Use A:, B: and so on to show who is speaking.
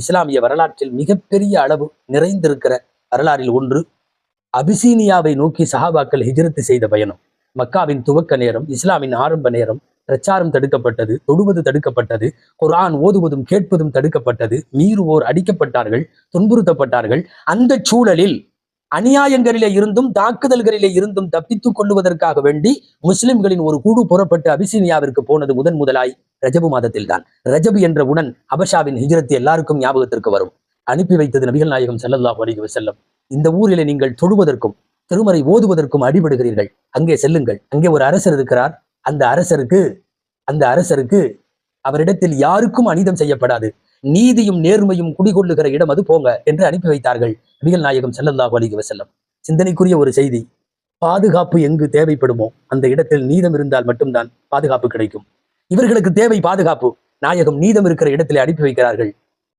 A: இஸ்லாமிய வரலாற்றில் மிகப்பெரிய அளவு நிறைந்திருக்கிற வரலாறில் ஒன்று அபிசீனியாவை நோக்கி சஹாபாக்கள் ஹிஜ்ரத் செய்த பயணம். மக்காவின் துவக்க நேரம், இஸ்லாமின் ஆரம்ப நேரம், பிரச்சாரம் தடுக்கப்பட்டது, தொடுவது தடுக்கப்பட்டது, குர்ஆன் ஓதுவதும் கேட்பதும் தடுக்கப்பட்டது, மீறுவோர் அடிக்கப்பட்டார்கள், துன்புறுத்தப்பட்டார்கள். அந்த சூழலில் அநியாயங்களிலே இருந்தும் தாக்குதல்களிலே இருந்தும் தப்பித்துக் கொள்வதற்காக வேண்டி முஸ்லிம்களின் ஒரு குழு புறப்பட்டு அபிசீனியாவிற்கு போனது முதலாய் ரஜபு மாதத்தில் தான். ரஜபு என்ற உடன் அபஷாவின் ஹிஜ்ரத் எல்லாருக்கும் ஞாபகத்திற்கு வரும். அனுப்பி வைத்தது நபிகள் நாயகம் ஸல்லல்லாஹு அலைஹி வஸல்லம். இந்த ஊரிலே நீங்கள் தொழுவதற்கும் திருமறை ஓதுவதற்கும் அடிபடுகிறீர்கள், அங்கே செல்லுங்கள். அங்கே ஒரு அரசர் இருக்கிறார். அந்த அரசருக்கு அவரிடத்தில் யாருக்கும் அநீதம் செய்யப்படாது, நீதியும் நேர்மையும் குடிகொள்ளுகிற இடம் அது, போங்க என்று அனுப்பி வைத்தார்கள் நபிகள் நாயகம் ஸல்லல்லாஹு அலைஹி வஸல்லம். சிந்தனைக்குரிய ஒரு செய்தி. பாதுகாப்பு எங்கு தேவைப்படுமோ அந்த இடத்தில் நீதம் இருந்தால் மட்டும்தான் பாதுகாப்பு கிடைக்கும். இவர்களுக்கு தேவை பாதுகாப்பு. நாயகம் நீதம் இருக்கிற இடத்திலே அனுப்பி வைக்கிறார்கள்.